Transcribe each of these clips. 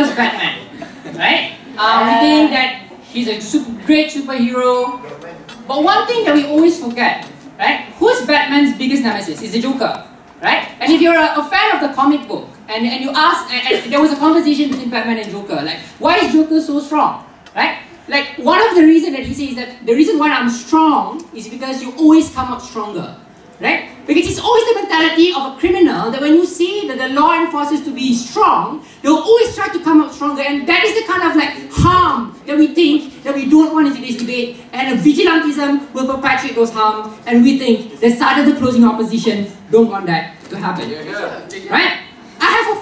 here's Batman, right? We think that he's a great superhero. But one thing that we always forget, right? Who's Batman's biggest nemesis? It's the Joker, right? And if you're a fan of the comic book, and you ask, and there was a conversation between Batman and Joker, like, why is Joker so strong, right? Like, one of the reasons that he says that the reason why I'm strong is because you always come out stronger, right? Because it's always the mentality of a criminal that when you see that the law enforcers to be strong, they'll always try to come out stronger, and that is the kind of like harm that we think that we don't want in today's debate, and vigilantism will perpetuate those harms, and we think the side of the closing opposition don't want that to happen, right? I have a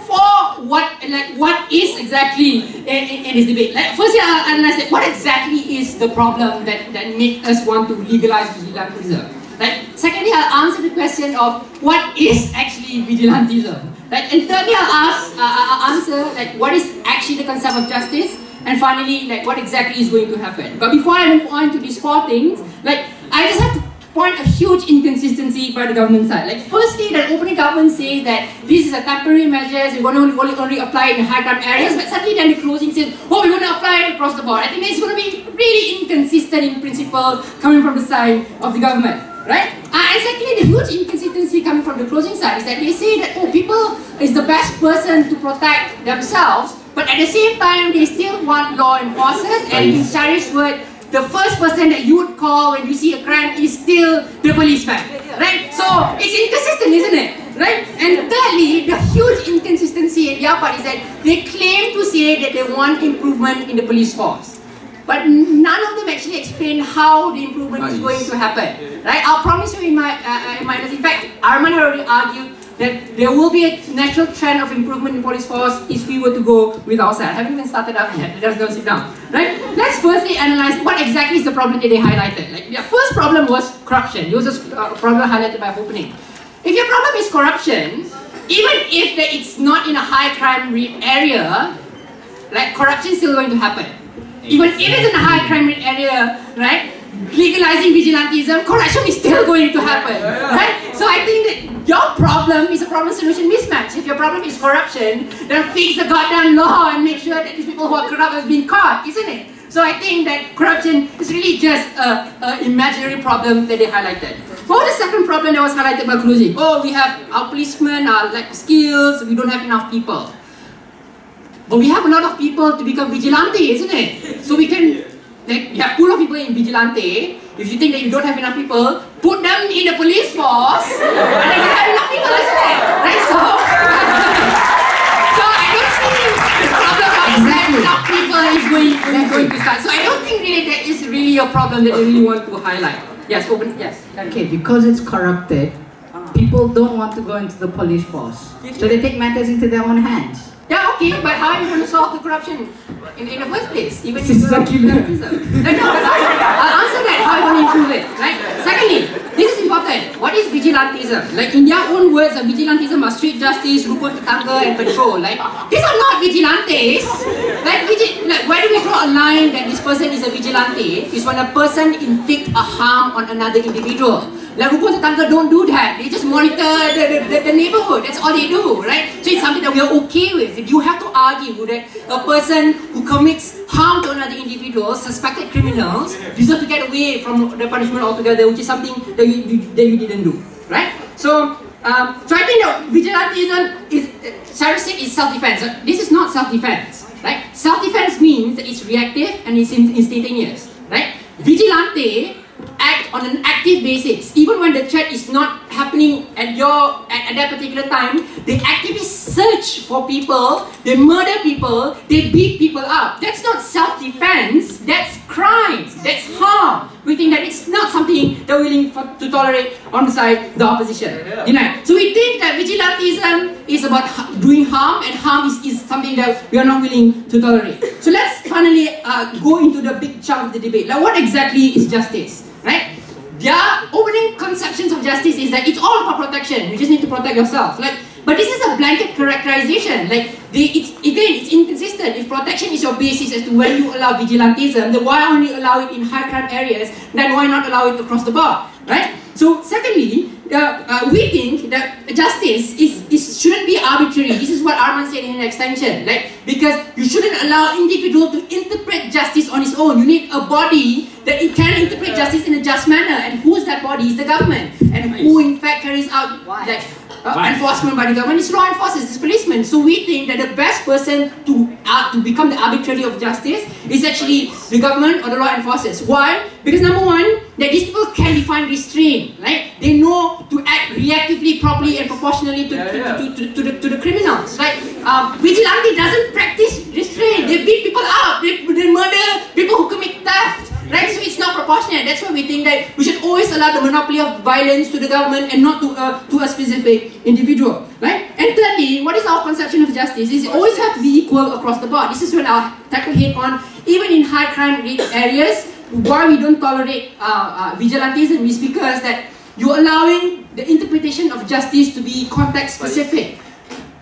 what is exactly in this debate. Like, firstly, I'll analyze that what exactly is the problem that makes us want to legalize vigilantism. Like, secondly, I'll answer the question of what is actually vigilantism. Like, and thirdly, I'll answer like what is actually the concept of justice, and finally, like what exactly is going to happen. But before I move on to these four things, like I just have to point a huge inconsistency by the government side. Like, firstly, the opening government says that this is a temporary measure, we're going to only apply it in high crime areas, but suddenly then the closing says, oh, we're going to apply it across the board. I think it's going to be really inconsistent in principle coming from the side of the government, right? And secondly, the huge inconsistency coming from the closing side is that they say that, oh, people is the best person to protect themselves, but at the same time, they still want law enforcers, and in Shari's word, the first person that you would call when you see a crime is still the policeman, right? So it's inconsistent, isn't it? Right? And thirdly, the huge inconsistency at their part is that they claim to say that they want improvement in the police force, but none of them actually explain how the improvement is going to happen, right? I'll promise you in my in fact, Arman already argued that there will be a natural trend of improvement in police force if we were to go with ourselves. I haven't even started up yet. Let's go sit down. Right? Let's firstly analyze what exactly is the problem that they highlighted. Like, their first problem was corruption. It was a problem highlighted by opening. If your problem is corruption, even if it's not in a high crime rate area, like, corruption is still going to happen. Even if it's in a high crime rate area, right? Legalizing vigilantism, corruption is still going to happen, right? So I think that your problem is a problem-solution mismatch. If your problem is corruption, then fix the goddamn law and make sure that these people who are corrupt have been caught, isn't it? So I think that corruption is really just an imaginary problem that they highlighted. What was the second problem that was highlighted by closing? Oh, we have our policemen lack skills, we don't have enough people. But we have a lot of people to become vigilante, isn't it? So we can, like, you have a pool of people in vigilante. If you think that you don't have enough people, put them in the police force, and then you have enough people, isn't it? Right? So I don't think the problem of enough people is going to start. So I don't think really that is really a problem that they really want to highlight. Yes, open. Yes. Okay, because it's corrupted, people don't want to go into the police force, so they take matters into their own hands. Yeah, okay, but how are you going to solve the corruption in the first place? Even if it's vigilantism. I'll answer that, how are you going to improve it, right? Secondly, this is important. What is vigilantism? Like, in their own words, vigilantism are street justice, rukun tetangga, and patrol. Like, these are not vigilantes. Like, where do we draw a line that this person is a vigilante? Is when a person inflicts a harm on another individual. Like, rukun tetangga don't do that. They just monitor the neighborhood. That's all they do, right? So it's something that we are okay with. You have to argue that a person who commits harm to another individual, suspected criminals, deserve to get away from the punishment altogether, which is something that you didn't do, right? So I think that vigilantism is self-defense. This is not self-defense, right? Self-defense means that it's reactive and it's instantaneous, right? Vigilante act on an active basis. Even when the threat is not happening at that particular time, they actively search for people, they murder people, they beat people up. That's not self-defense, that's crime, that's harm. We think that it's not something that we're willing to tolerate on the side of the opposition. Yeah. So we think that vigilantism is about doing harm, and harm is something that we are not willing to tolerate. So let's finally go into the big chunk of the debate. Like, what exactly is justice? Right? Their opening conceptions of justice is that it's all about protection. You just need to protect yourself. Like, but this is a blanket characterization. Like, it's inconsistent. If protection is your basis as to when you allow vigilantism, then why only allow it in high crime areas? Then why not allow it across the board? Right? So secondly, we think that justice shouldn't be arbitrary. This is what Arman said in an extension, right? Because you shouldn't allow individual to interpret justice on its own. You need a body that it can interpret justice in a just manner. And who is that body? Is the government. And who in fact carries out that enforcement by the government is law enforcers, is policemen. So we think that the best person to become the arbitrary of justice is actually the government or the law enforcers. Why? Because number one, that these people can define restraint, right? They know to act reactively, properly, and proportionally to the criminals, right? Vigilante doesn't practice restraint. They beat people up. They murder people who commit theft. Right, so it's not proportionate. That's why we think that we should always allow the monopoly of violence to the government and not to a specific individual. Right? And thirdly, what is our conception of justice? Is it always have to be equal across the board. This is what I'll tackle head on. Even in high crime rate areas, why we don't tolerate vigilantism is because that you're allowing the interpretation of justice to be context specific.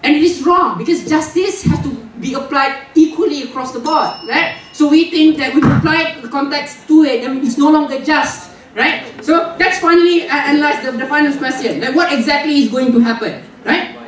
And it is wrong, because justice has to be applied equally across the board, right? So we think that we apply the context to it, and it's no longer just, right? So let's finally analyze the final question, like what exactly is going to happen, right?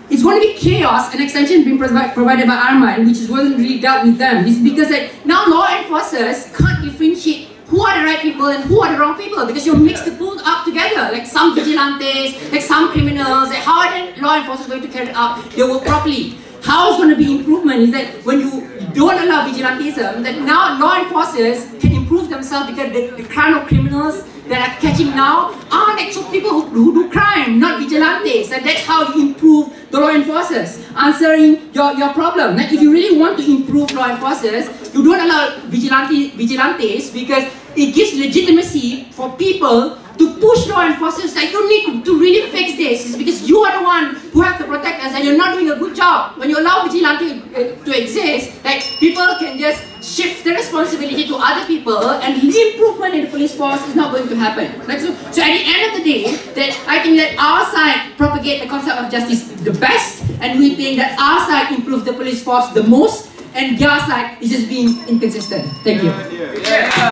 It's going to be chaos, an extension being provided by Arman, which wasn't really dealt with them. This is because now law enforcers can't differentiate who are the right people and who are the wrong people, because you're mixed the pool up together, like some vigilantes, like some criminals. Like how are the law enforcers going to carry out their work properly? How is going to be improvement is that when you don't allow vigilantism, that now law enforcers can improve themselves, because the kind of criminals that are catching now aren't actual people who do crime, not vigilantes. And that's how you improve the law enforcers. Answering your problem. Like if you really want to improve law enforcers, you don't allow vigilantes, because it gives legitimacy for people to push law enforcers that you need to really fix this. It's because you are the one who have to protect us and you're not doing a good job. When you allow vigilante to exist, like people can just shift the responsibility to other people, and the improvement in the police force is not going to happen. Like so at the end of the day, that I think that our side propagate the concept of justice the best, and we think that our side improves the police force the most, and their side is just being inconsistent. Thank you.